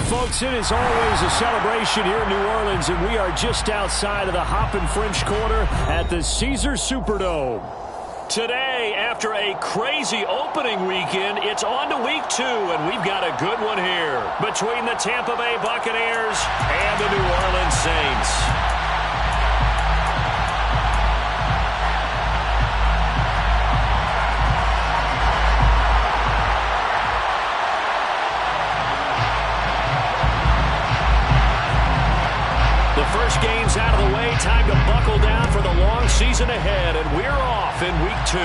Folks, it is always a celebration here in New Orleans, and we are just outside of the Hoppin' French Quarter at the Caesars Superdome. Today, after a crazy opening weekend, it's on to week 2, and we've got a good one here between the Tampa Bay Buccaneers and the New Orleans Saints. First game's out of the way. Time to buckle down for the long season ahead, and we're off in week 2.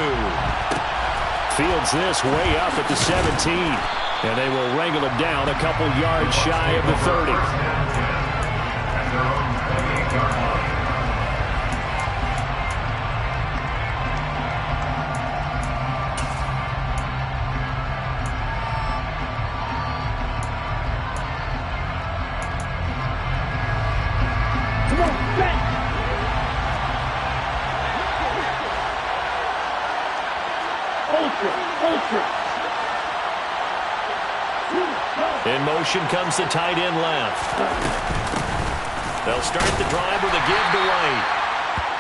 Fields this way up at the 17, and they will wrangle him down a couple yards shy of the 30. In motion comes the tight end left. They'll start the drive with a give to White.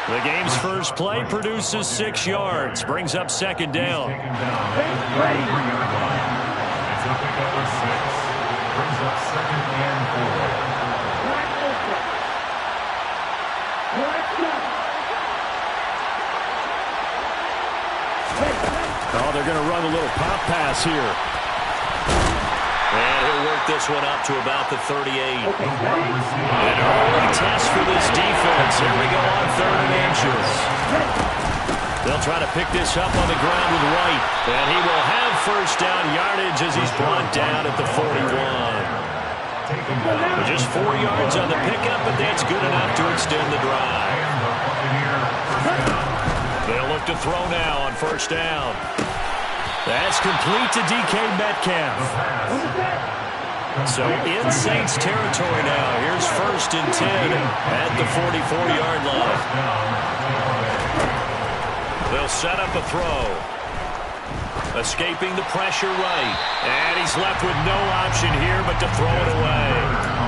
The game's first play produces 6 yards. Brings up second down. It's up to cover 6. Brings up second and 4. Oh, they're going to run a little pop pass here. And he'll work this one up to about the 38. An early test for this defense. Here we go on 3rd and inches. They'll try to pick this up on the ground with White. And he will have first down yardage as he's brought down at the 41. Just 4 yards on the pickup, but that's good enough to extend the drive. They'll look to throw now on first down. That's complete to DK Metcalf. So in Saints territory now. Here's 1st and 10 at the 44-yard line. They'll set up a throw. Escaping the pressure right. And he's left with no option here but to throw it away.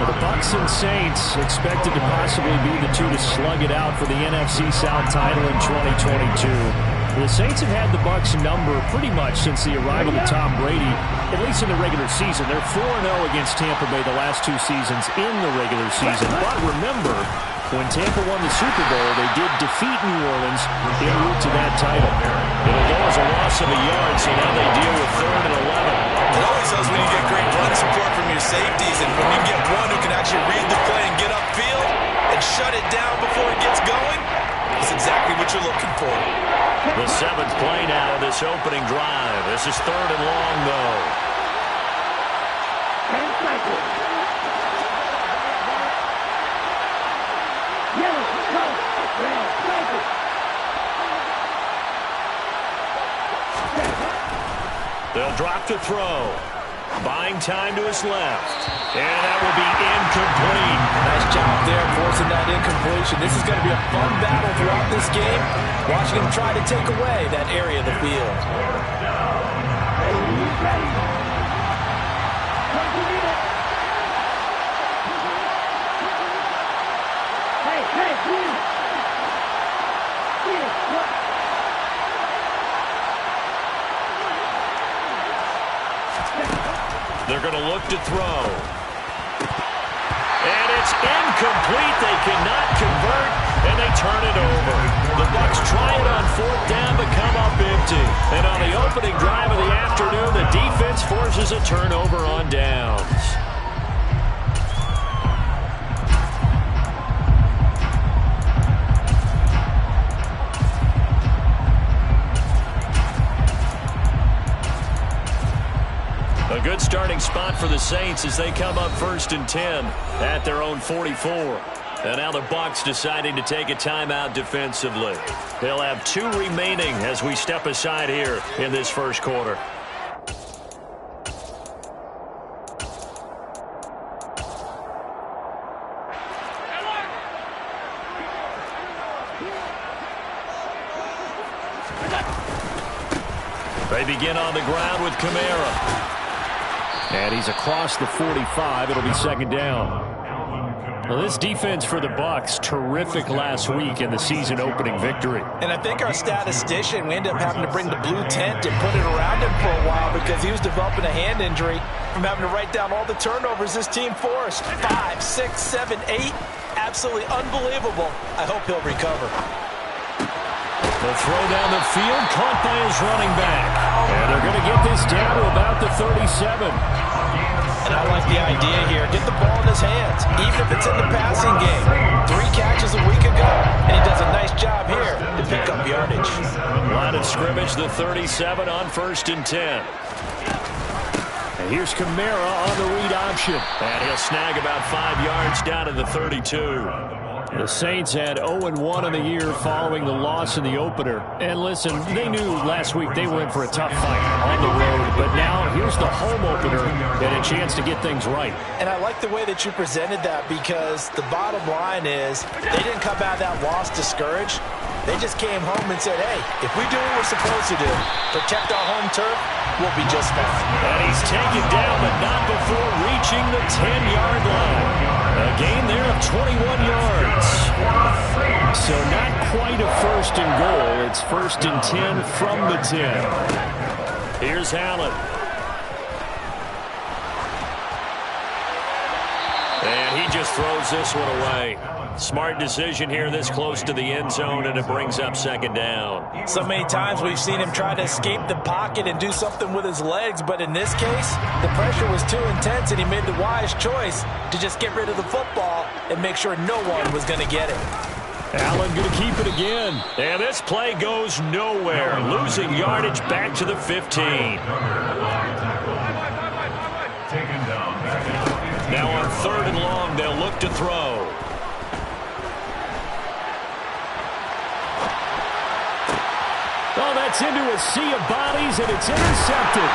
Well, the Bucs and Saints expected to possibly be the two to slug it out for the NFC South title in 2022. The Saints have had the Bucs number pretty much since the arrival of Tom Brady, at least in the regular season. They're 4-0 against Tampa Bay the last 2 seasons in the regular season. But remember, when Tampa won the Super Bowl, they did defeat New Orleans en route to that title. It'll go as a loss of a yard, so now they deal with 3rd and 11. It always helps when you get great run support from your safeties, and when you get one who can actually read the play and get upfield and shut it down before it gets going, it's exactly what you're looking for. The 7th play now of this opening drive. This is 3rd and long, though. They'll drop to throw. Buying time to his left. And that will be incomplete. Nice job there forcing that incompletion. This is going to be a fun battle throughout this game. Watching him try to take away that area of the field. They're going to look to throw. And it's incomplete. They cannot convert, and they turn it over. The Bucs try it on 4th down, but come up empty. And on the opening drive of the afternoon, the defense forces a turnover on downs. A good starting spot for the Saints as they come up 1st and 10 at their own 44. And now the Bucs deciding to take a timeout defensively. They'll have 2 remaining as we step aside here in this first quarter. They begin on the ground with Kamara. And he's across the 45. It'll be second down. Well, this defense for the Bucs, terrific last week in the season-opening victory. And I think our statistician, we ended up having to bring the blue tent and put it around him for a while because he was developing a hand injury from having to write down all the turnovers this team forced. 5, 6, 7, 8. Absolutely unbelievable. I hope he'll recover. The throw down the field, caught by his running back. And they're going to get this down to about the 37. And I like the idea here. Get the ball in his hands, even if it's in the passing game. 3 catches a week ago, and he does a nice job here to pick up yardage. Line of scrimmage, the 37 on 1st and 10. And here's Kamara on the read option. And he'll snag about 5 yards down to the 32. The Saints had 0-1 in the year following the loss in the opener. And listen, they knew last week they were in for a tough fight on the road. But now here's the home opener and a chance to get things right. And I like the way that you presented that because the bottom line is they didn't come out of that loss discouraged. They just came home and said, hey, if we do what we're supposed to do, protect our home turf, we'll be just fine. And he's taken down, but not before reaching the 10-yard line. A gain there of 21 yards. So not quite a 1st and goal. It's 1st and 10 from the 10. Here's Allen. And he just throws this one away. Smart decision here this close to the end zone, and it brings up 2nd down. So many times we've seen him try to escape the pocket and do something with his legs, but in this case, the pressure was too intense, and he made the wise choice to just get rid of the football and make sure no one was going to get it. Allen going to keep it again. And this play goes nowhere. Losing yardage back to the 15. Now on 3rd and long, they'll look to throw. Oh, that's into a sea of bodies, and it's intercepted.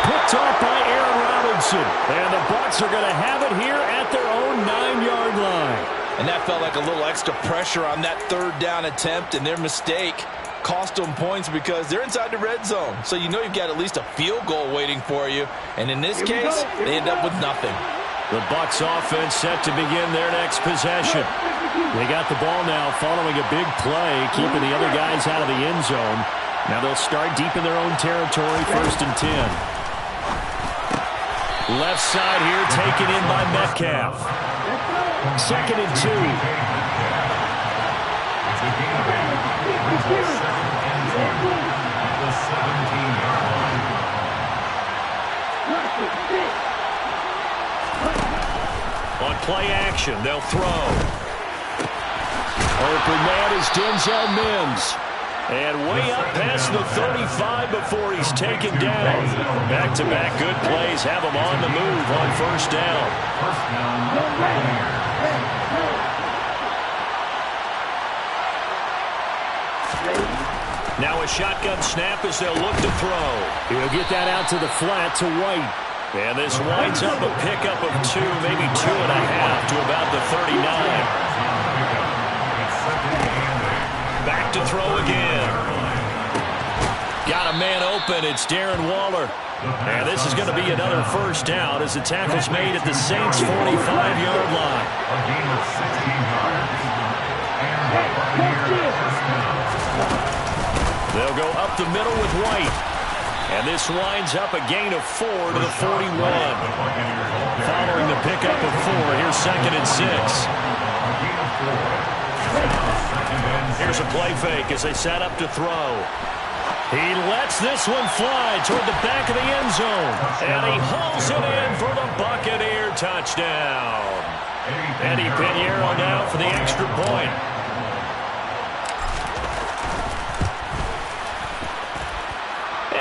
Picked off by Aaron Robinson. And the Bucs are going to have it here at their own 9-yard line. And that felt like a little extra pressure on that 3rd down attempt, and their mistake cost them points because they're inside the red zone. So you know you've got at least a field goal waiting for you. And in this case, they end up with nothing. The Bucs offense set to begin their next possession. They got the ball now following a big play, keeping the other guys out of the end zone. Now they'll start deep in their own territory, 1st and 10. Left side here taken in by Metcalf. 2nd and 2. On play action, they'll throw. Open man is Denzel Mims. And way up past the 35 before he's taken down. Back-to-back good plays have him on the move on 1st down. Now a shotgun snap as they'll look to throw. He'll get that out to the flat to White. And this winds up a pickup of 2, maybe 2.5 to about the 39. Back to throw again. Got a man open. It's Darren Waller. And this is going to be another 1st down as the tackle's made at the Saints' 45-yard line. They'll go up the middle with White. And this winds up a gain of 4 to the 41. Following the pickup of 4, here's 2nd and 6. Here's a play fake as they set up to throw. He lets this one fly toward the back of the end zone. And he hauls it in for the Buccaneer touchdown. Eddie Pinheiro now for the extra point.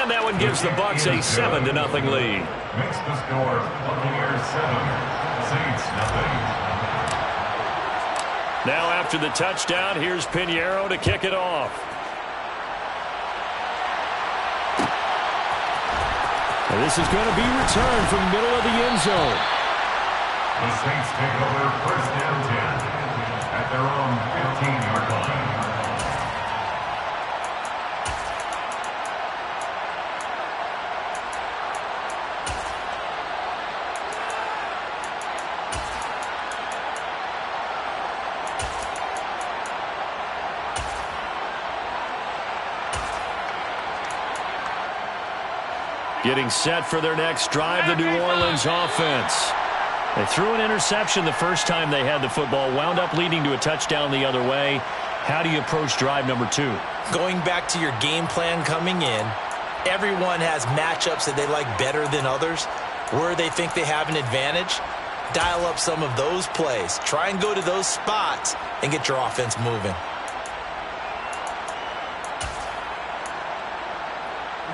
And that one gives the Bucs a 7-0 lead. Makes the score Buccaneers 7, Saints nothing. Now after the touchdown, here's Pinheiro to kick it off. And this is going to be returned from the middle of the end zone. The Saints take over 1st and 10 at their own 15-yard line. Getting set for their next drive, the New Orleans offense. They threw an interception the first time they had the football, wound up leading to a touchdown the other way. How do you approach drive number 2? Going back to your game plan coming in, everyone has matchups that they like better than others. Where they think they have an advantage, dial up some of those plays. Try and go to those spots and get your offense moving.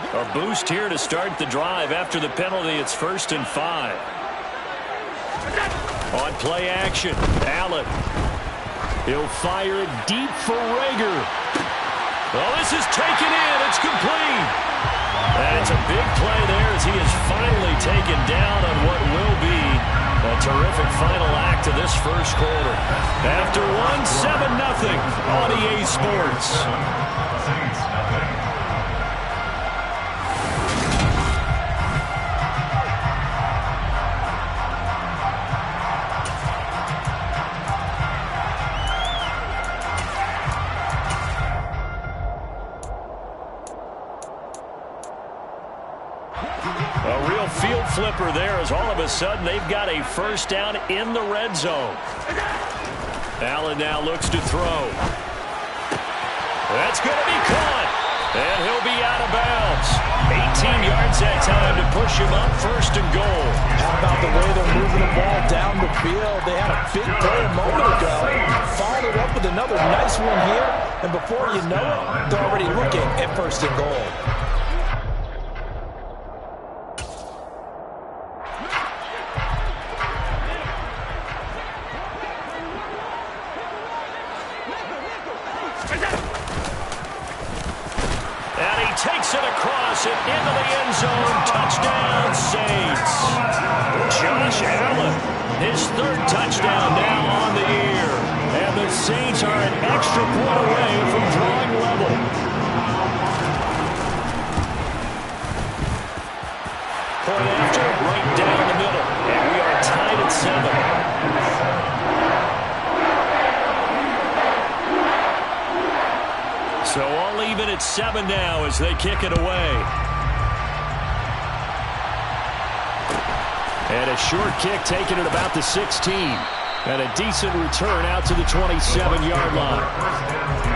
A boost here to start the drive. After the penalty, it's 1st and 5. On play action, Allen. He'll fire it deep for Rager. Well, this is taken in. It's complete. And it's a big play there as he is finally taken down on what will be a terrific final act of this first quarter. After one, 7-0 on EA Sports. Saints, nothing. A real field flipper there as all of a sudden they've got a first down in the red zone. Allen now looks to throw. That's going to be caught. And he'll be out of bounds. 18 yards that time to push him up 1st and goal. How about the way they're moving the ball down the field? They had a big play a moment ago. Followed up with another nice one here. And before you know it, they're already looking at 1st and goal. Takes it across and into the end zone. Touchdown, Saints. Josh Allen, his 3rd touchdown now on the year. And the Saints are an extra point away from drawing level. Point after, right down the middle. And we are tied at 7. So all even at 7 now as they kick it away. And a short kick taken at about the 16. And a decent return out to the 27-yard line. First down 10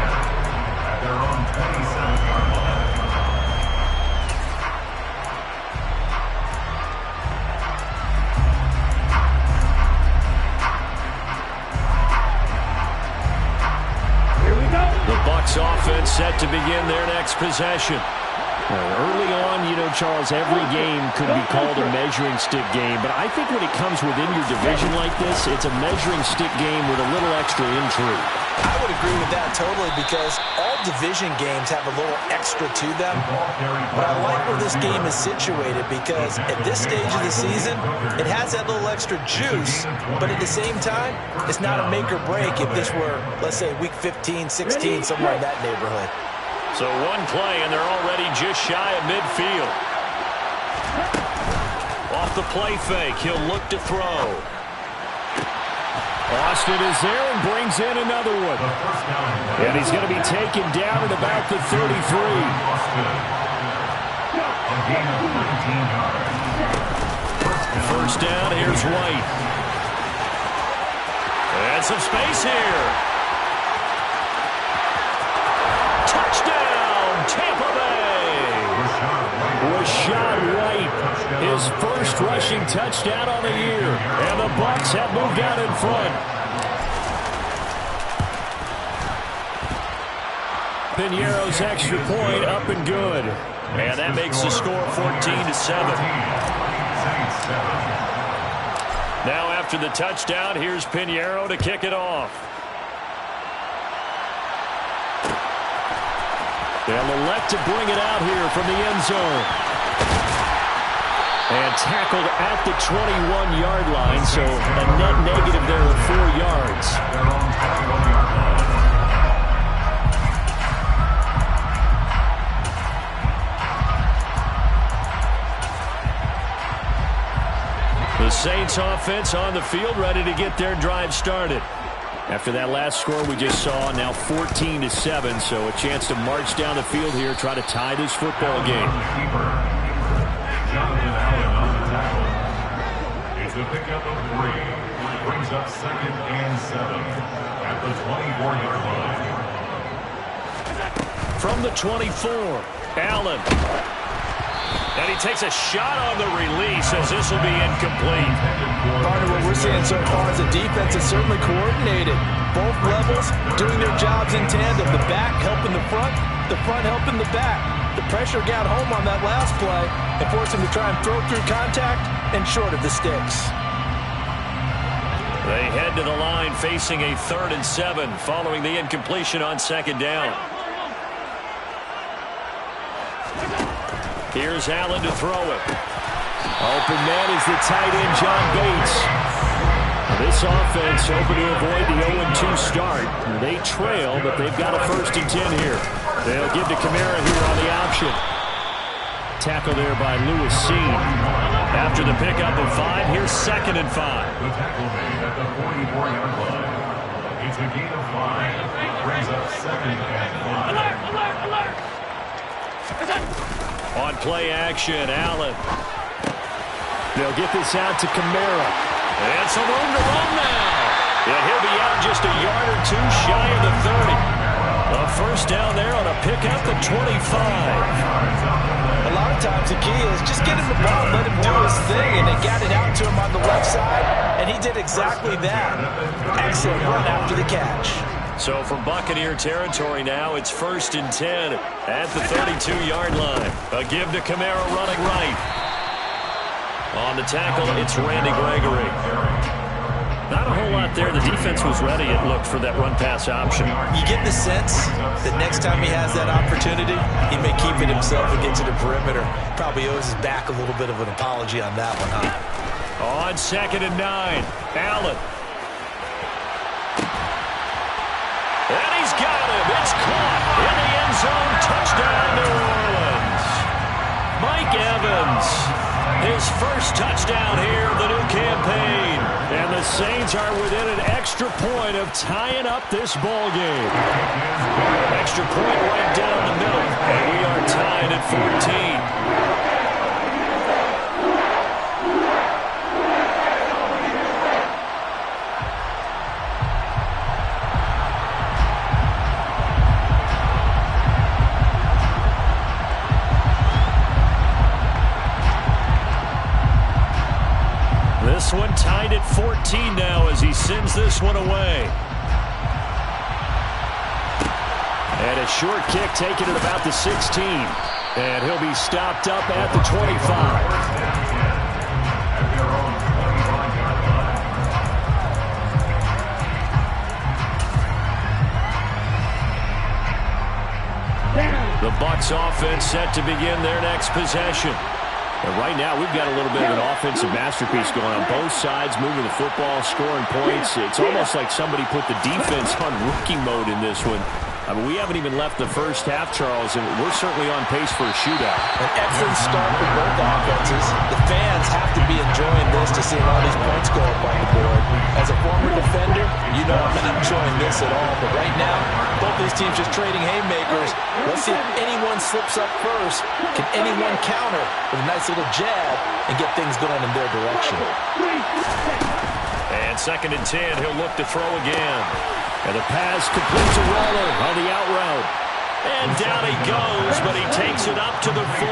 at their own 27-yard line. The Bucs offense set to begin their next possession. Early on, you know, Charles, every game could be called a measuring stick game, but I think when it comes within your division like this, it's a measuring stick game with a little extra intrigue. I would agree with that totally because all division games have a little extra to them. But I like where this game is situated because at this stage of the season, it has that little extra juice, but at the same time, it's not a make or break if this were, let's say, week 15, 16, somewhere in that neighborhood. So one play, and they're already just shy of midfield. Off the play fake, he'll look to throw. Austin is there and brings in another one. And he's going to be taken down at about the 33. First down, here's White. And some space here. Touchdown, Tampa Bay. Rashad White, his first rushing touchdown on the year. And the Bucs have moved out in front. Piñeiro's extra point up and good. And that makes the score 14-7. Now after the touchdown, here's Piñeiro to kick it off. They'll elect to bring it out here from the end zone. And tackled at the 21-yard line, so a net negative there of 4 yards. The Saints offense on the field, ready to get their drive started. After that last score we just saw, now 14-7, so a chance to march down the field here, try to tie this football game. Jonathan Allen on the tackle. It's a pickup of 3. Brings up 2nd and 7 at the 24-yard line. From the 24, Allen. And he takes a shot on the release as this will be incomplete. Partner, what we're seeing so far is the defense is certainly coordinated. Both levels doing their jobs in tandem. The back helping the front helping the back. The pressure got home on that last play and forced him to try and throw through contact and short of the sticks. They head to the line facing a 3rd and 7 following the incompletion on 2nd down. Here's Allen to throw it. Open man is the tight end, John Bates. This offense hoping to avoid the 0-2 start. They trail, but they've got a 1st and 10 here. They'll give to Kamara here on the option. Tackle there by Lewis Seen. After the pickup of 5, here's 2nd and 5. The tackle made at the 44-yard line. It's a gain of 5. Brings up 2nd and 5. On play action, Allen. They'll get this out to Kamara. And some room to run now. And he'll be out just a yard or 2 shy of the 30. A 1st down there on a pickup at 25. A lot of times the key is just get him the ball, let him do his thing, and they got it out to him on the left side, and he did exactly that. Excellent run after the catch. So from Buccaneer territory now, it's 1st and 10 at the 32-yard line. A give to Kamara running right. On the tackle, it's Randy Gregory. Not a whole lot there. The defense was ready, it looked, for that run-pass option. You get the sense that next time he has that opportunity, he may keep it himself and get to the perimeter. Probably owes his back a little bit of an apology on that one, huh? On 2nd and 9, Allen. And he's got him. It's caught in the end zone. Touchdown, New Orleans. Mike Evans, his 1st touchdown here of the new campaign. And the Saints are within an extra point of tying up this ball game. Extra point right down the middle. And we are tied at 14. This one tied at 14 now as he sends this one away. And a short kick taken at about the 16. And he'll be stopped up at the 25. The Bucs offense set to begin their next possession. And right now, we've got a little bit of an offensive masterpiece going on. Both sides moving the football, scoring points. It's almost like somebody put the defense on rookie mode in this one. I mean, we haven't even left the first half, Charles, and we're certainly on pace for a shootout. An excellent start for both offenses. The fans have to be enjoying this to see all these points go up on the board. As a former defender, you know I'm not enjoying this at all. But right now, both these teams just trading haymakers. Let's see if anyone slips up first. Can anyone counter with a nice little jab and get things going in their direction? And 2nd and 10, he'll look to throw again. And the pass completes a roller on the out route. And down he goes, but he takes it up to the 40.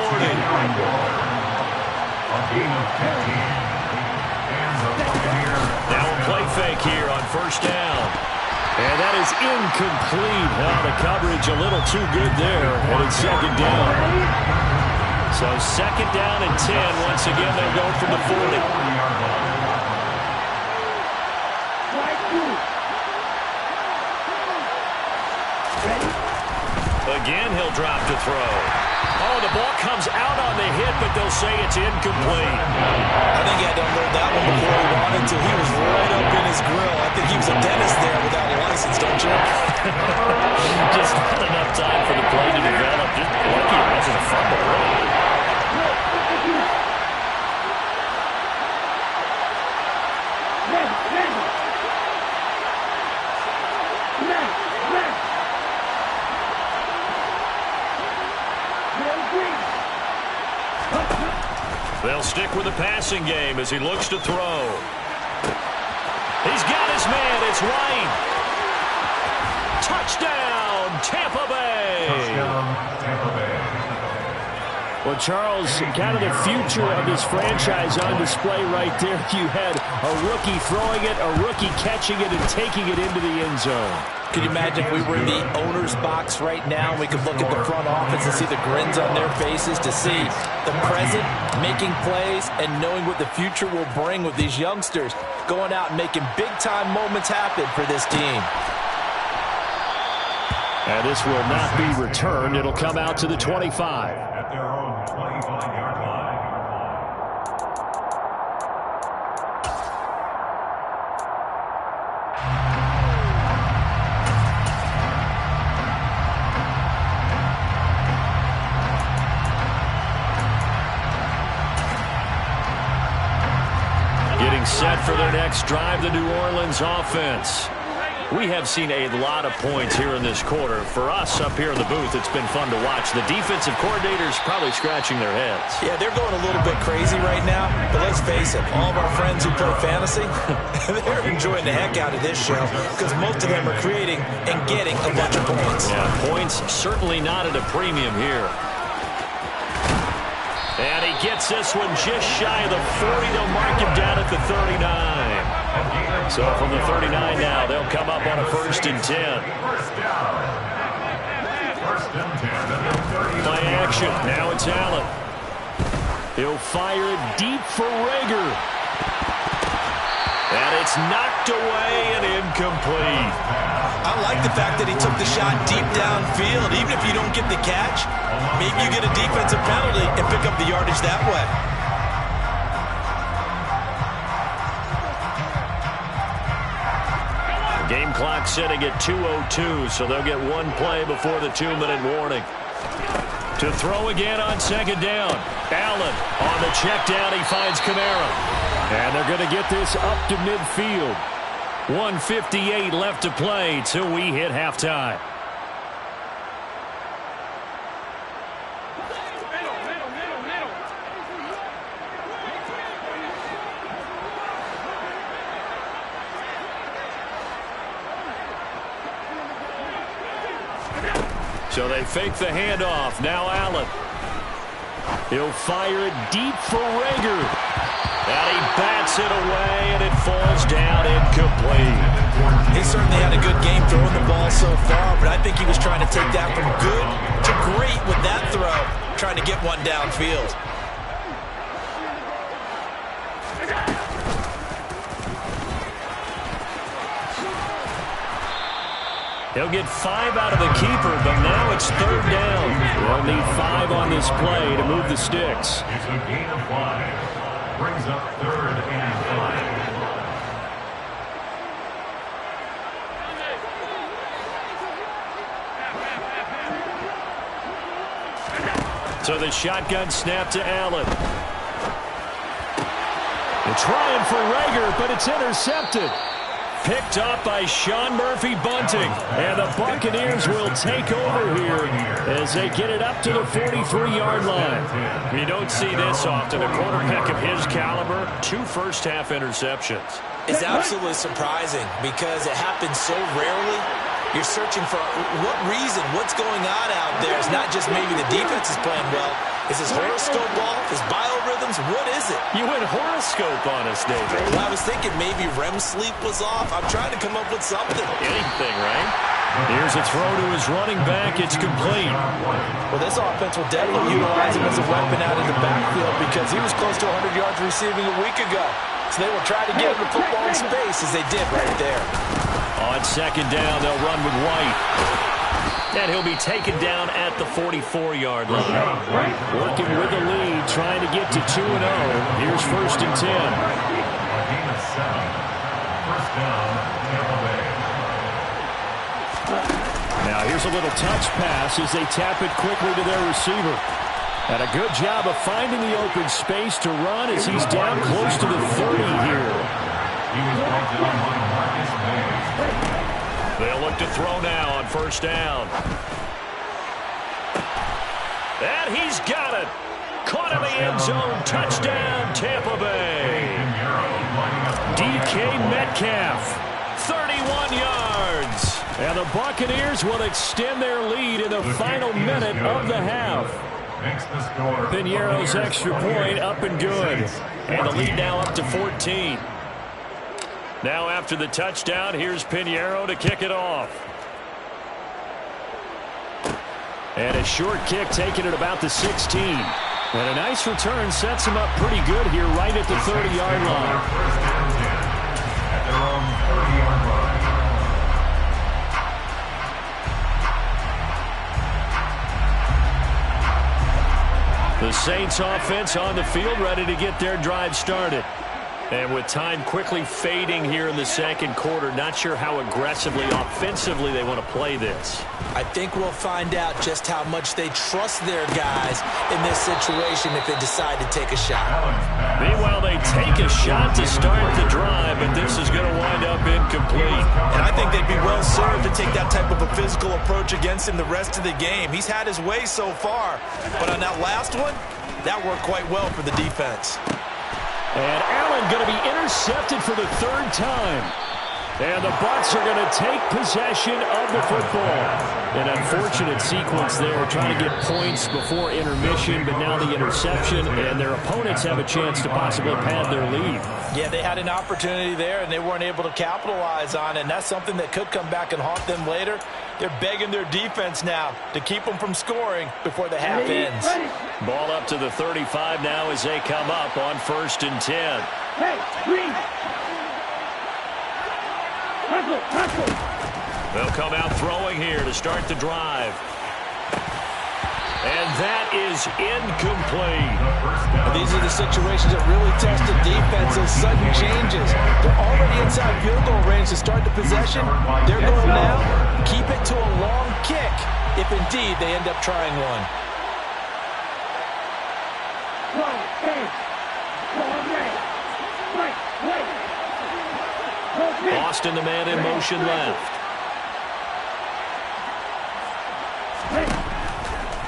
Now a play fake here on 1st down. And that is incomplete. Now the coverage a little too good there. And it's 2nd down. So 2nd down and 10. Once again, they'll go from the 40. Again, he'll drop to throw. Oh, the ball comes out on the hit, but they'll say it's incomplete. I think he had to unload that one before he wanted to. He was right up in his grill. I think he was a dentist there without a license, don't you? Just not enough time for the play to develop. Just lucky it wasn't a fumble, really. They'll stick with the passing game as he looks to throw. He's got his man. It's White. Touchdown, Tampa Bay. Touchdown, Tampa Bay. Well, Charles, kind of the future of this franchise on display right there. You had a rookie throwing it, a rookie catching it, and taking it into the end zone. Could you imagine if we were in the owner's box right now and we could look at the front office and see the grins on their faces, to see the present making plays and knowing what the future will bring with these youngsters going out and making big-time moments happen for this team. And this will not be returned. It'll come out to the 25. At their own 25-yard line. Getting set for their next drive, the New Orleans offense. We have seen a lot of points here in this quarter. For us up here in the booth, it's been fun to watch. The defensive coordinators probably scratching their heads. Yeah, they're going a little bit crazy right now, but let's face it, all of our friends who play fantasy, they're enjoying the heck out of this show because most of them are creating and getting a bunch of points. Yeah, points certainly not at a premium here. And he gets this one just shy of the 40. They'll mark him down at the 39. So from the 39 now, they'll come up on a 1st and 10. First down. First and 10. Play action. Now it's Allen. He'll fire it deep for Rager. And it's knocked away and incomplete. I like the fact that he took the shot deep downfield. Even if you don't get the catch, maybe you get a defensive penalty and pick up the yardage that way. Game clock setting at 2:02, so they'll get one play before the 2-minute warning. To throw again on 2nd down. Allen on the check down. He finds Kamara. And they're going to get this up to midfield. 1:58 left to play till we hit halftime. So they fake the handoff. Now Allen. He'll fire it deep for Rager. And he bats it away, and it falls down incomplete. He certainly had a good game throwing the ball so far, but I think he was trying to take that from good to great with that throw, trying to get one downfield. He'll get 5 out of the keeper, but now it's 3rd down. They'll need 5 on this play to move the sticks. It's a gain of 5. Brings up 3rd and 5. So the shotgun snap to Allen. They're trying for Rager, but it's intercepted. Picked up by Sean Murphy Bunting. And the Buccaneers will take over here as they get it up to the 43-yard line. You don't see this often. A quarterback of his caliber, 2 first-half interceptions. It's absolutely surprising because it happens so rarely. You're searching for what reason, what's going on out there. It's not just maybe the defense is playing well. Is his horoscope off? His biorhythms? What is it? You went horoscope on us, David. Well, I was thinking maybe REM sleep was off. I'm trying to come up with something. Anything, right? Here's a throw to his running back. It's complete. Well, this offense will definitely utilize him as a weapon out in the backfield because he was close to 100 yards receiving a week ago. So they will try to get him the football in space as they did right there. On 2nd down, they'll run with White. And he'll be taken down at the 44-yard line. Working with the lead, trying to get to 2-0. Here's 1st and 10. Gain of 7. First down, Tampa Bay. Now here's a little touch pass as they tap it quickly to their receiver. And a good job of finding the open space to run as he's down close to the 30 here. He was brought down by Marcus May. They'll look to throw now on 1st down. And he's got it. Caught One in the end zone. Touchdown, Tampa Bay. DK Metcalf, 31 yards. And the Buccaneers will extend their lead in the final minute of the half. Piñeiro's extra point up and good. And the lead now up to 14. Now after the touchdown, here's Piñeiro to kick it off. And a short kick taken at about the 16. And a nice return sets him up pretty good here right at the 30-yard line. At their own 30-yard line. The Saints offense on the field ready to get their drive started. And with time quickly fading here in the second quarter, not sure how aggressively, offensively they want to play this. I think we'll find out just how much they trust their guys in this situation if they decide to take a shot. Meanwhile, they take a shot to start the drive, but this is going to wind up incomplete. And I think they'd be well served to take that type of a physical approach against him the rest of the game. He's had his way so far, but on that last one, that worked quite well for the defense. And Allen going to be intercepted for the third time. And the Bucs are going to take possession of the football. An unfortunate sequence there, trying to get points before intermission, but now the interception, and their opponents have a chance to possibly pad their lead. Yeah, they had an opportunity there, and they weren't able to capitalize on it, and that's something that could come back and haunt them later. They're begging their defense now to keep them from scoring before the half ends. Ball up to the 35 now as they come up on 1st and 10. They'll come out throwing here to start the drive. And that is incomplete. These are the situations that really test the defense, those sudden changes. They're already inside field goal range to start the possession. They're going now. Keep it to a long kick if indeed they end up trying one. Austin, the man in motion left.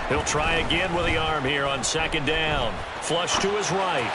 He'll try again with the arm here on 2nd down. Flush to his right.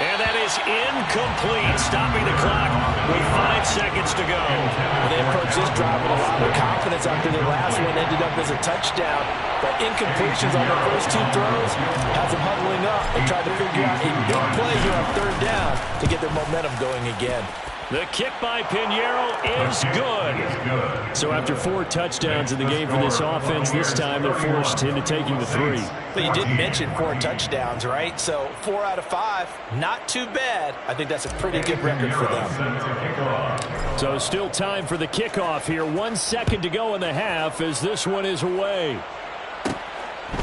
And that is incomplete, stopping the clock with 5 seconds to go. Well, they approach this drive with a lot of confidence after the last one ended up as a touchdown. But incompletions on the first 2 throws has them huddling up and trying to figure out a big play here on 3rd down to get their momentum going again. The kick by Piñeiro is good. So after 4 touchdowns in the game for this offense, this time they're forced into taking the 3. But you did mention 4 touchdowns, right? So 4 out of 5, not too bad. I think that's a pretty good record for them. So still time for the kickoff here. 1 second to go in the half as this one is away.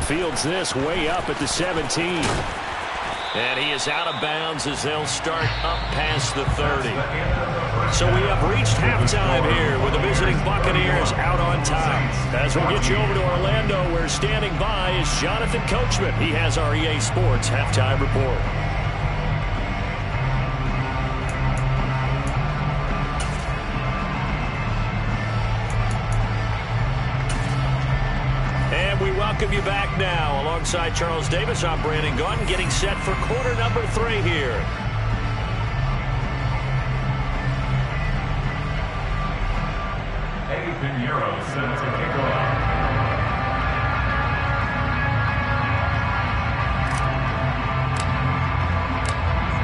Fields this way up at the 17. And he is out of bounds as they'll start up past the 30. So we have reached halftime here with the visiting Buccaneers out on top. As we'll get you over to Orlando, where standing by is Jonathan Coachman. He has our EA Sports halftime report. Welcome you back now. Alongside Charles Davis, I'm Brandon Gunn, getting set for quarter number 3 here. Eddie Piñeiro set to kick off.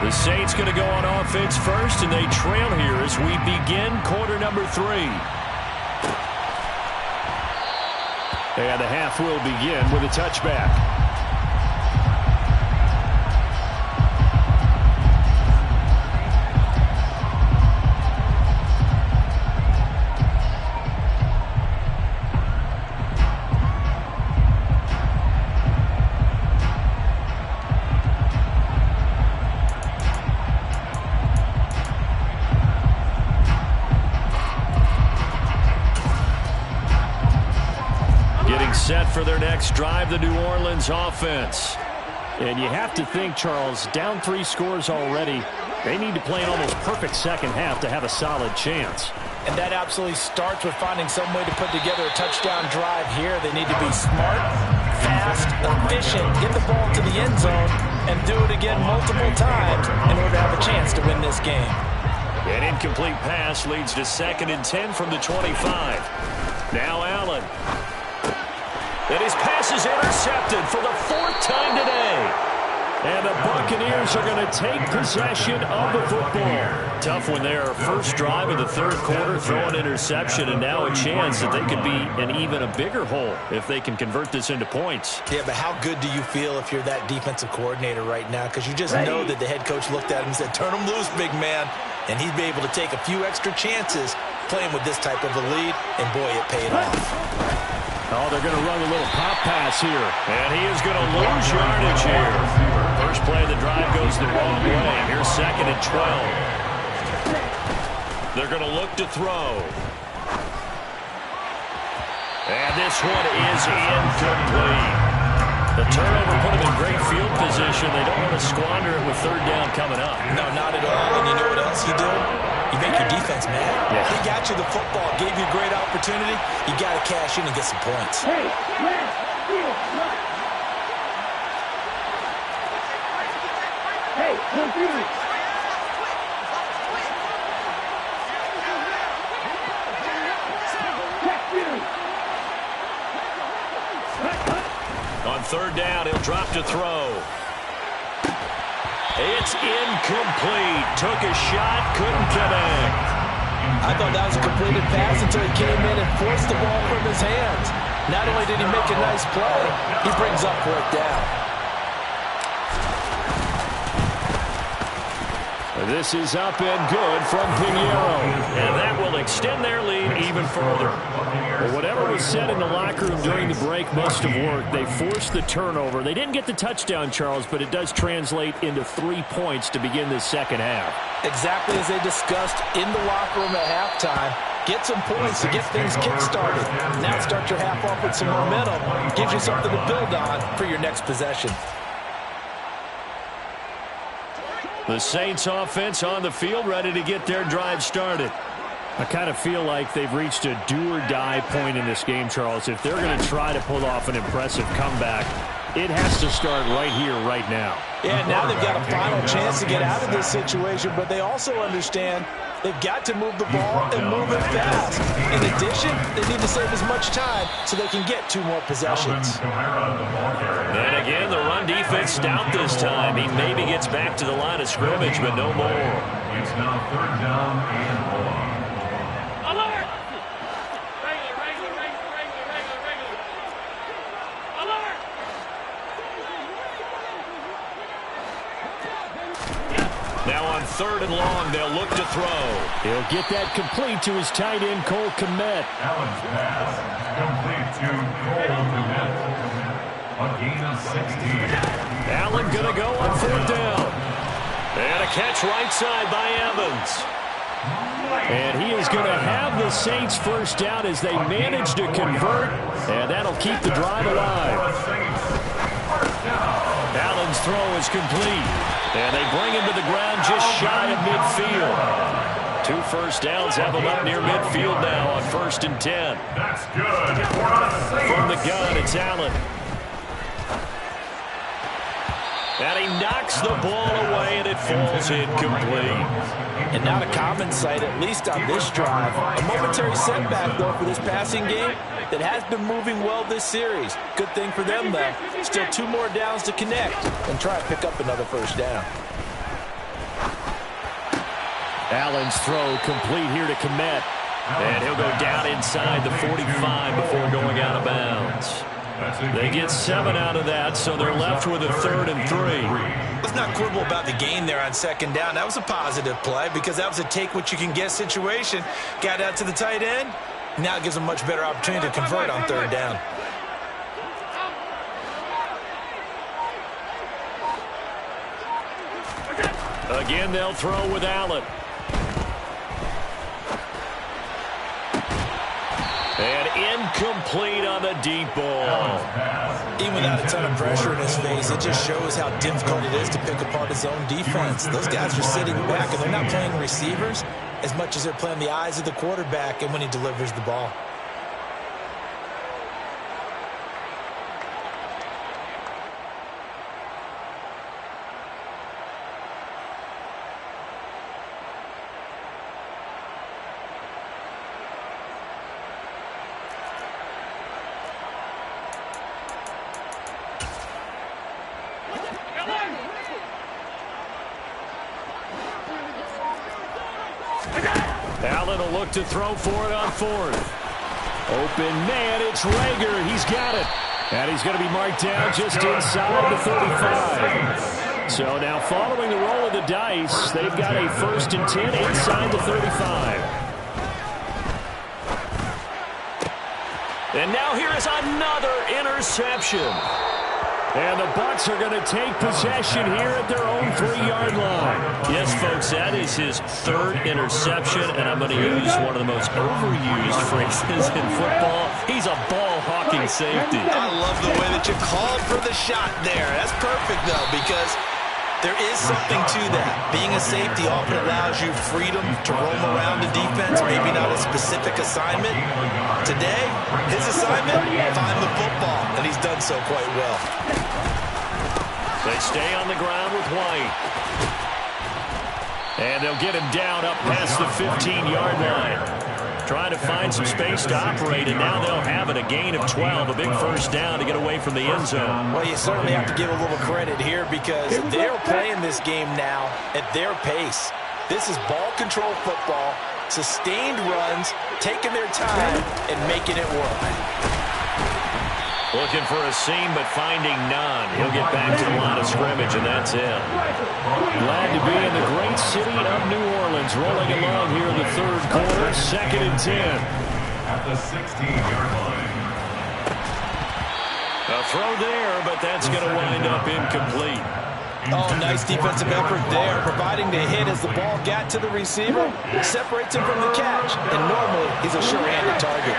The Saints going to go on offense first, and they trail here as we begin quarter number 3. And the half will begin with a touchback. Set for their next drive, the New Orleans offense. And you have to think, Charles, down 3 scores already. They need to play an almost perfect second half to have a solid chance. And that absolutely starts with finding some way to put together a touchdown drive here. They need to be smart, fast, efficient. efficient, get the ball to the end zone, and do it again multiple times in order to have a chance to win this game. An incomplete pass leads to 2nd and 10 from the 25. Now Allen. And his pass is intercepted for the 4th time today. And the Buccaneers are going to take possession of the football. Tough one there. First drive of the 3rd quarter, throw an interception, and now a chance that they could be an even a bigger hole if they can convert this into points. Yeah, but how good do you feel if you're that defensive coordinator right now? Because you just know that the head coach looked at him and said, turn him loose, big man. And he'd be able to take a few extra chances playing with this type of a lead, and boy, it paid off. Oh, they're going to run a little pop pass here. And he is going to lose yardage here. First play of the drive goes the wrong way. Here's 2nd and 12. They're going to look to throw. And this one is incomplete. The turnover put them in great field position. They don't want to squander it with 3rd down coming up. No, not at all. And you know what else you do? You make your defense mad. Yeah. He got you the football, gave you a great opportunity. You got to cash in and get some points. Hey, man, hey, confused. On 3rd down, he'll drop to throw. It's incomplete. Took a shot, couldn't connect. I thought that was a completed pass until he came in and forced the ball from his hands. Not only did he make a nice play, he brings up 4th down. This is up and good from Pinheiro. And that will extend their lead even further. Well, whatever was said in the locker room during the break must have worked. They forced the turnover. They didn't get the touchdown, Charles, but it does translate into 3 points to begin this 2nd half. Exactly as they discussed in the locker room at halftime. Get some points to get things kick-started. Now start your half off with some momentum. Gives you something to build on for your next possession. The Saints offense on the field, ready to get their drive started. I kind of feel like they've reached a do-or-die point in this game, Charles. If they're going to try to pull off an impressive comeback, it has to start right here, right now. Yeah, now they've got a final chance to get out of this situation, but they also understand they've got to move the ball and move it fast. In addition, they need to save as much time so they can get 2 more possessions. And again, the run defense stout this time. He maybe gets back to the line of scrimmage, but no more. It's now 3rd down and 1. Alert! Regular. Alert! Now on 3rd and long, they'll look to throw. He'll get that complete to his tight end, Cole Kmet. Allen's pass complete to Cole Kmet. A gain of 16. Allen going to go on 4th down. And a catch right side by Evans. And he is going to have the Saints first down as they manage to convert. And that'll keep the drive alive. Allen's throw is complete. And they bring him to the ground just shy of midfield. 2 first downs have him up near midfield now on 1st and 10. That's good for us. From the gun, it's Allen. And he knocks the ball away, and it falls incomplete. And not a common sight, at least on this drive. A momentary setback, though, for this passing game that has been moving well this series. Good thing for them, though. Still 2 more downs to connect and try to pick up another first down. Allen's throw complete here to Kmet. And he'll go down inside the 45 before going out of bounds. They get 7 out of that, so they're left with a 3rd and 3. Let's not quibble about the gain there on 2nd down. That was a positive play because that was a take-what-you-can-get situation. Got out to the tight end. Now it gives them much better opportunity to convert on 3rd down. Again, they'll throw with Allen. And incomplete on the deep ball. Even without a ton of pressure in his face, it just shows how difficult it is to pick apart his own defense. Those guys are sitting back, and they're not playing receivers as much as they're playing the eyes of the quarterback and when he delivers the ball. Allen will look to throw for it on fourth. Open man, it's Rager. He's got it. And he's going to be marked down just inside the 35. So now following the roll of the dice, they've got a 1st and 10 inside the 35. And now here is another interception. And the Bucs are going to take possession here at their own 3-yard line. Yes, folks, that is his 3rd interception, and I'm going to use one of the most overused phrases in football. He's a ball-hawking safety. I love the way that you called for the shot there. That's perfect, though, because there is something to that. Being a safety often allows you freedom to roam around the defense, maybe not a specific assignment. Today, his assignment, find the football, and he's done so quite well. They stay on the ground with White. And they'll get him down up past the 15-yard line. Trying to find some space to operate, and now they'll have it. A gain of 12, a big 1st down to get away from the end zone. Well, you certainly have to give a little credit here because they're playing this game now at their pace. This is ball control football, sustained runs, taking their time, and making it work. Looking for a seam, but finding none. He'll get back to the line of scrimmage, and that's it. Glad to be in the great city of New Orleans. Rolling along here in the 3rd quarter, 2nd and 10. At the 16-yard line. A throw there, but that's going to wind up incomplete. Oh, nice defensive effort there, providing the hit as the ball got to the receiver, separates him from the catch, and normally he's a sure-handed target.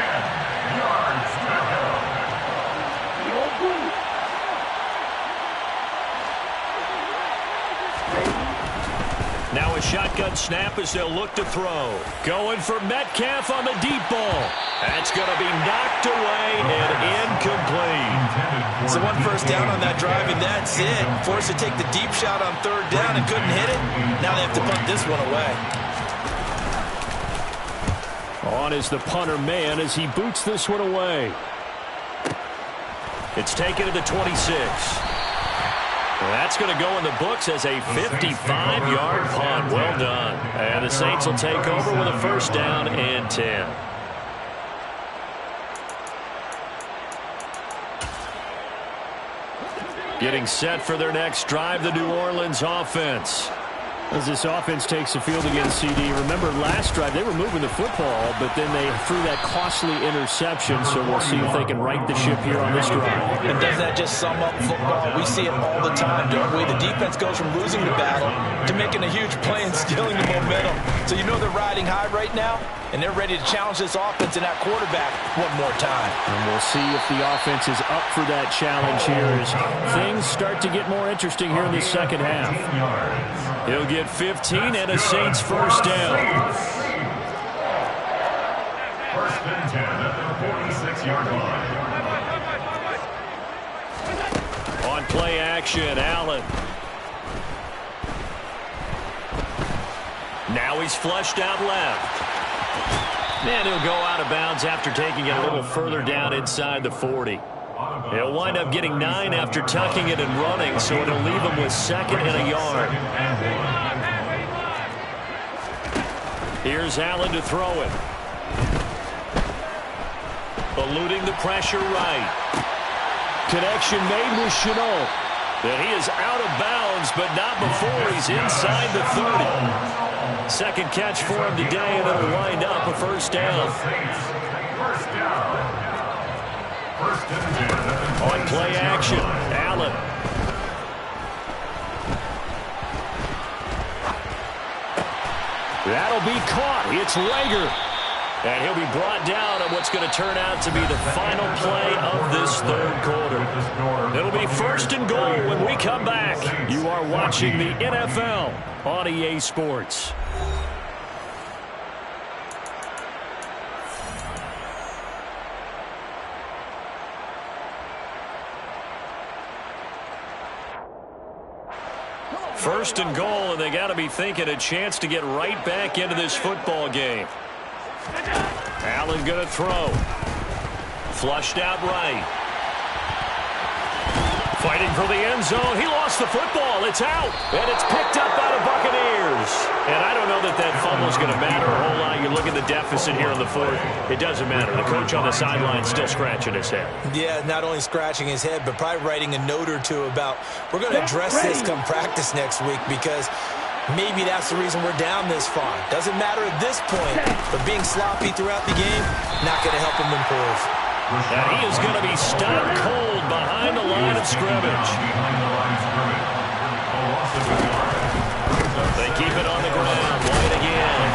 Now a shotgun snap as they'll look to throw. Going for Metcalf on the deep ball. That's going to be knocked away and incomplete. So 1 first down on that drive, and that's it. Forced to take the deep shot on 3rd down and couldn't hit it. Now they have to punt this one away. On is the punter man as he boots this one away. It's taken to the 26. That's going to go in the books as a 55-yard punt. Well done. And the Saints will take over with a 1st down and 10. Getting set for their next drive, the New Orleans offense. As this offense takes the field against CD. Remember last drive, they were moving the football, but then they threw that costly interception, so we'll see if they can right the ship here on this drive. And does that just sum up football? We see it all the time, don't we? The defense goes from losing the battle to making a huge play and stealing the momentum. So you know they're riding high right now, and they're ready to challenge this offense and that quarterback one more time. And we'll see if the offense is up for that challenge here as things start to get more interesting here in the 2nd half. He'll get 15 and a Saints 1st down. 1st and 10 at the 46-yard line. On play action, Allen. Now he's flushed out left. And he'll go out of bounds after taking it a little further down inside the 40. He'll wind up getting 9 after tucking it and running, so it'll leave him with 2nd and a yard. Here's Allen to throw it. Eluding the pressure right. Connection made with Chenault. And he is out of bounds, but not before he's inside the 30. 2nd catch for him today, and it'll wind up a 1st down. On play action, Allen. That'll be caught. It's Rager. And he'll be brought down on what's going to turn out to be the final play of this 3rd quarter. It'll be 1st and goal when we come back. You are watching the NFL on EA Sports. First and goal, and they got to be thinking a chance to get right back into this football game. Allen going to throw. Flushed out right. Fighting for the end zone. He lost the football. It's out. And it's picked up by the Buccaneers. And I don't know that that fumble is going to matter a whole lot. You look at the deficit here in the fourth. It doesn't matter. The coach on the sideline still scratching his head. Yeah, not only scratching his head, but probably writing a note or two about we're going to address this come practice next week because maybe that's the reason we're down this far. Doesn't matter at this point, but being sloppy throughout the game, not going to help him improve. And he is going to be stopped cold behind the line of scrimmage. They keep it on the ground. White again.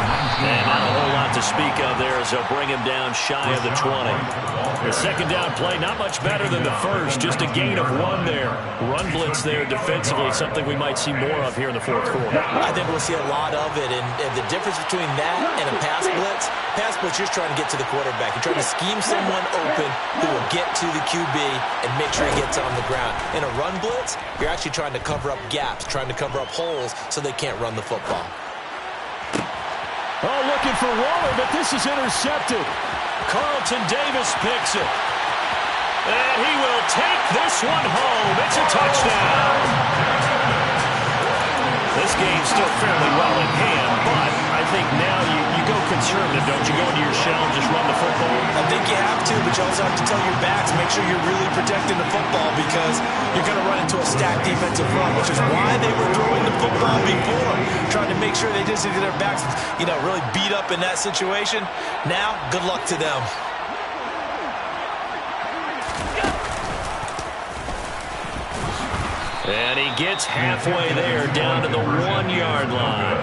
And not a whole lot to speak of there as they'll bring him down shy of the 20. The second down play, not much better than the first. Just a gain of 1 there. Run blitz there defensively, something we might see more of here in the fourth quarter. I think we'll see a lot of it. And the difference between that and a pass blitz, you're just trying to get to the quarterback. You're trying to scheme someone open who will get to the QB and make sure he gets on the ground. In a run blitz, you're actually trying to cover up gaps, trying to cover up holes so they can't run the football. Oh, looking for Waller, but this is intercepted. Carlton Davis picks it. And he will take this one home. It's a touchdown. This game's still fairly well in hand, but I think now you go conservative, don't you? Go into your shell and just run the football? I think you have to, but you also have to tell your backs, make sure you're really protecting the football because you're going to run into a stacked defensive front, which is why they were throwing the football before, trying to make sure they just get their backs, really beat up in that situation. Now, good luck to them. And he gets halfway there, down to the 1-yard line.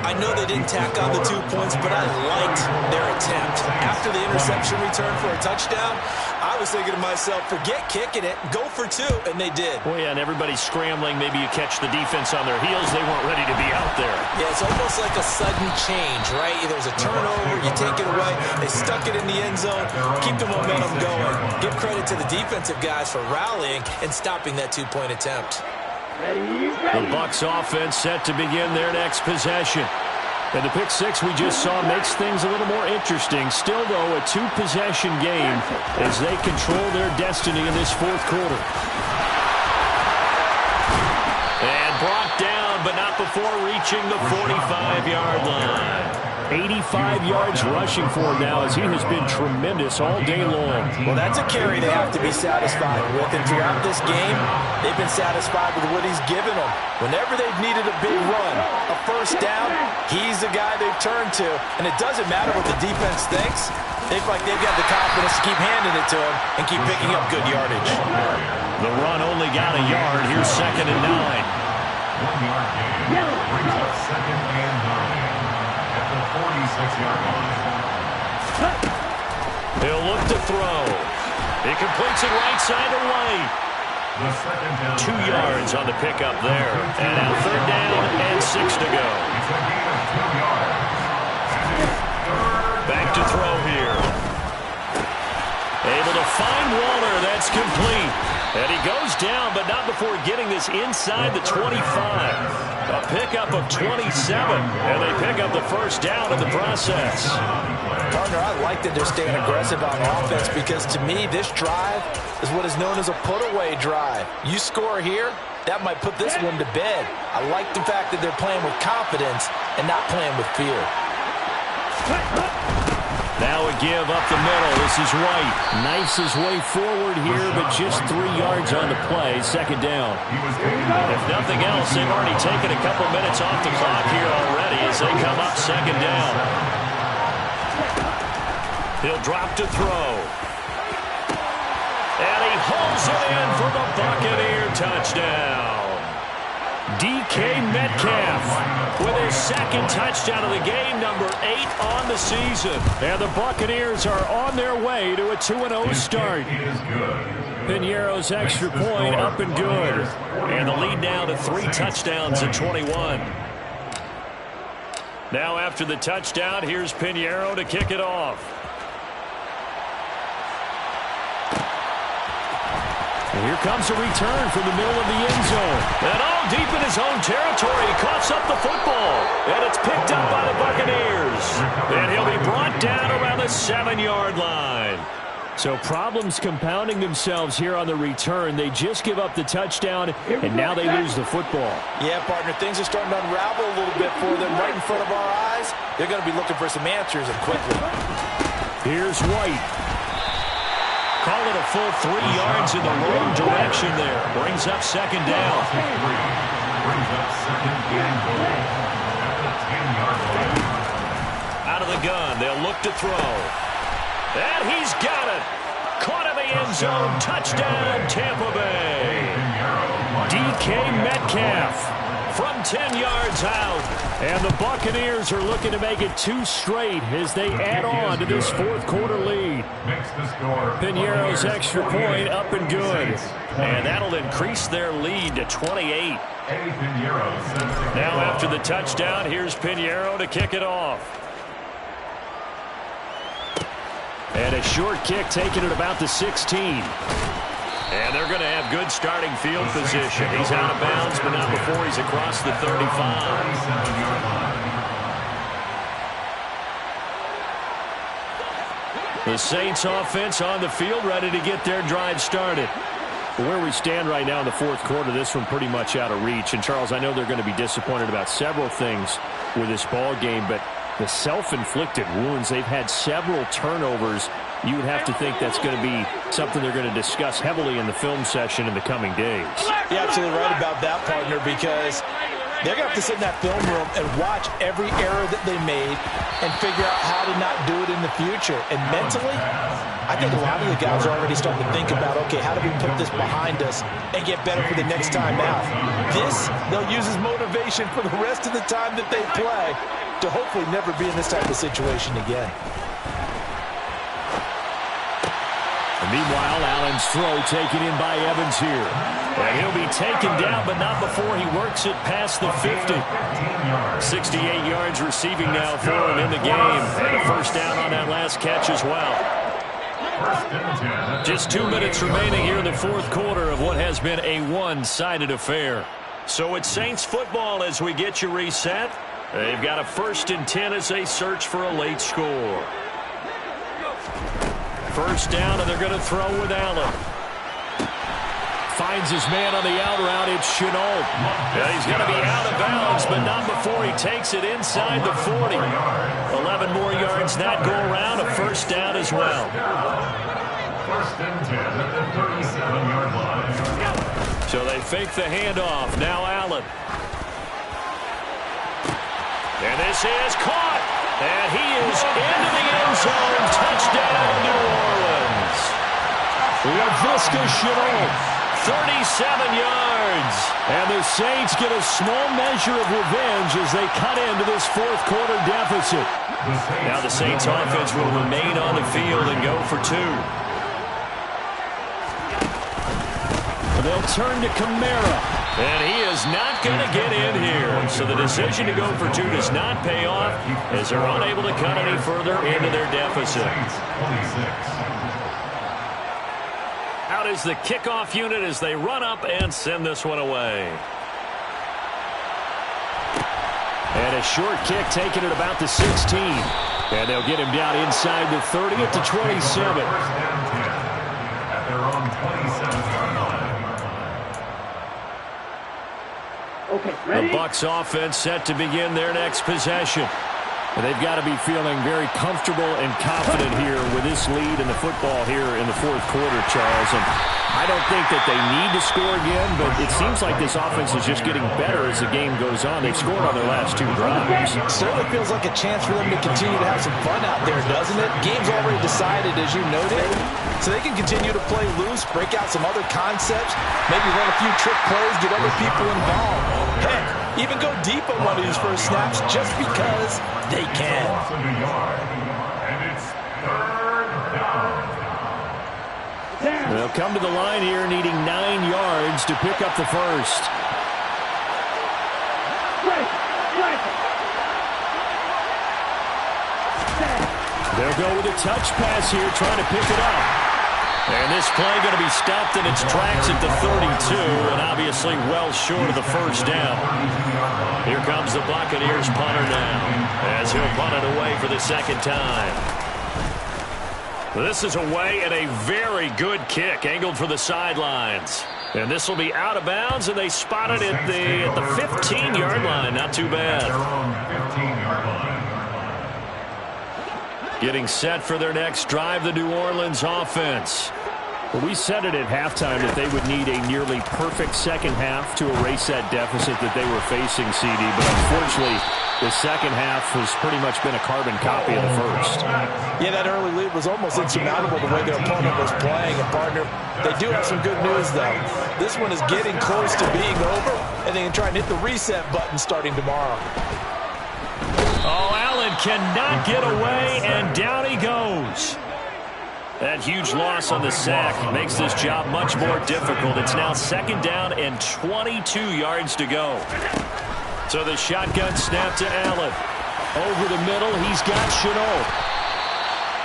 I know they didn't tack on the 2 points, but I liked their attempt. After the interception return for a touchdown, I was thinking to myself, forget kicking it, go for 2, and they did. Well, yeah, and everybody's scrambling. Maybe you catch the defense on their heels. They weren't ready to be out there. Yeah, it's almost like a sudden change, right? There's a turnover, you take it away, they stuck it in the end zone, keep the momentum going. Give credit to the defensive guys for rallying and stopping that 2-point attempt. The Bucs offense set to begin their next possession. And the pick six we just saw makes things a little more interesting. Still, though, a 2-possession game as they control their destiny in this fourth quarter. And brought down, but not before reaching the 45-yard line. 85 yards rushing for him now as he has been tremendous all day long. Well, that's a carry they have to be satisfied with. And throughout this game, they've been satisfied with what he's given them. Whenever they've needed a big run, a first down, he's the guy they've turned to. And it doesn't matter what the defense thinks. They feel like they've got the confidence to keep handing it to him and keep picking up good yardage. The run only got a yard. Here's 2nd and 9. 1-yard gain brings up 2nd and 9. 46-yard line. He'll look to throw. He completes it right side to right. 2 yards on the pickup there. And now 3rd down and 6 to go. Back to throw here. Able to find Waller. That's complete. And he goes down, but not before getting this inside the 25. A pickup of 27, and they pick up the first down in the process. Partner, I like that they're staying aggressive on offense because, to me, this drive is what is known as a put-away drive. You score here, that might put this one to bed. I like the fact that they're playing with confidence and not playing with fear. Now a give up the middle. This is White. Knifes his way forward here, but just 3 yards on the play. 2nd down. If nothing else, they've already taken a couple minutes off the clock here already as they come up 2nd down. He'll drop to throw. And he hauls it in for the Buccaneer touchdown. DK Metcalf with his 2nd touchdown of the game, number 8 on the season. And the Buccaneers are on their way to a 2-0 start. Piñeiro's extra point up and good. And the lead now to 3 touchdowns in 21. Now after the touchdown, here's Piñeiro to kick it off. And here comes a return from the middle of the end zone. And all deep in his own territory, he coughs up the football. And it's picked up by the Buccaneers. And he'll be brought down around the 7-yard line. So problems compounding themselves here on the return. They just give up the touchdown, and now they lose the football. Yeah, partner, things are starting to unravel a little bit for them right in front of our eyes. They're going to be looking for some answers, and quickly. Here's White. Call it a full 3 yards in the wrong direction there. Brings up second down. Brings up second and goal at the 10-yard line. Out of the gun, they'll look to throw. And he's got it. Caught in the end zone. Touchdown, Tampa Bay. DK Metcalf from 10 yards out. And the Buccaneers are looking to make it 2 straight as they add on to this fourth quarter lead. Piñeiro's extra point up and good. And that'll increase their lead to 28. Now after the touchdown, here's Piñeiro to kick it off. And a short kick taken at about the 16. And they're going to have good starting field position. He's out of bounds, but not before he's across the 35. The Saints offense on the field, ready to get their drive started. Where we stand right now in the fourth quarter, this one pretty much out of reach. And, Charles, I know they're going to be disappointed about several things with this ball game, but the self-inflicted wounds, they've had several turnovers. You would have to think that's going to be something they're going to discuss heavily in the film session in the coming days. You're absolutely right about that, partner, because they're going to have to sit in that film room and watch every error that they made and figure out how to not do it in the future. And mentally, I think a lot of the guys are already starting to think about, okay, how do we put this behind us and get better for the next time out? This, they'll use as motivation for the rest of the time that they play to hopefully never be in this type of situation again. And meanwhile, Allen's throw taken in by Evans here. And he'll be taken down, but not before he works it past the 50. 68 yards receiving now for him in the game. And a first down on that last catch as well. Just 2 minutes remaining here in the fourth quarter of what has been a one-sided affair. So it's Saints football as we get you reset. They've got a 1st and 10 as they search for a late score. First down, and they're going to throw with Allen. Finds his man on the out route. It's Chenault. Yeah, he's going to be out of bounds, but not before he takes it inside the 40. 11 more yards that go around. A first down as well. 1st and 10 at the 37-yard line. So they fake the handoff. Now Allen. And this is caught. And he is into the end zone. Touchdown, New Orleans. LaVisca Chenault. 37 yards. And the Saints get a small measure of revenge as they cut into this fourth quarter deficit. Now the Saints offense will remain on the field and go for 2. They'll turn to Kamara. And he is not going to get in here. So the decision to go for 2 does not pay off as they're unable to cut any further into their deficit. Out is the kickoff unit as they run up and send this one away. And a short kick taken at about the 16. And they'll get him down inside the 30 at the 27. At their own 27-yard line. The Bucs offense set to begin their next possession. And they've got to be feeling very comfortable and confident here with this lead in the football here in the fourth quarter, Charles. And I don't think that they need to score again, but it seems like this offense is just getting better as the game goes on. They've scored on their last 2 drives. It certainly feels like a chance for them to continue to have some fun out there, doesn't it? Game's already decided, as you noted, so they can continue to play loose, break out some other concepts, maybe run a few trick plays, get other people involved. Heck, even go deep on one of these first snaps just because they can. And it's 3rd down. They'll come to the line here needing 9 yards to pick up the first. They'll go with a touch pass here, trying to pick it up. And this play going to be stopped in its tracks at the 32, and obviously well short of the first down. Here comes the Buccaneers punter now, as he'll punt it away for the second time. This is away and a very good kick, angled for the sidelines. And this will be out of bounds, and they spot it at the 15-yard line. Not too bad. Getting set for their next drive, the New Orleans offense. Well, we said it at halftime that they would need a nearly perfect second half to erase that deficit that they were facing, CD. But unfortunately, the second half has pretty much been a carbon copy of the first. Yeah, that early lead was almost insurmountable the way their opponent was playing. And, partner, they do have some good news, though. This one is getting close to being over, and they can try and hit the reset button starting tomorrow. Oh, Allen cannot get away, and down he goes. That huge loss on the sack makes this job much more difficult. It's now second down and 22 yards to go. So the shotgun snap to Allen. Over the middle, he's got Chenault.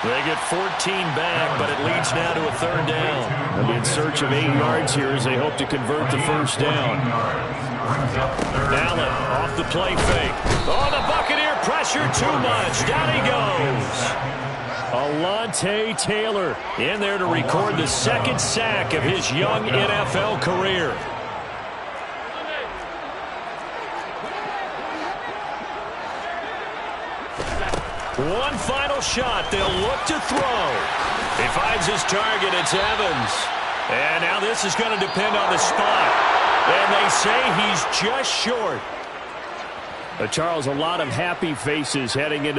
They get 14 back, but it leads now to a third down. They'll be in search of 8 yards here as they hope to convert the first down. Allen off the play fake. Oh, the Buccaneer pressure too much. Down he goes. Alontae Taylor in there to record the second sack of his young NFL career. One final shot. They'll look to throw. He finds his target. It's Evans. And now this is going to depend on the spot. And they say he's just short. Charles, a lot of happy faces heading into the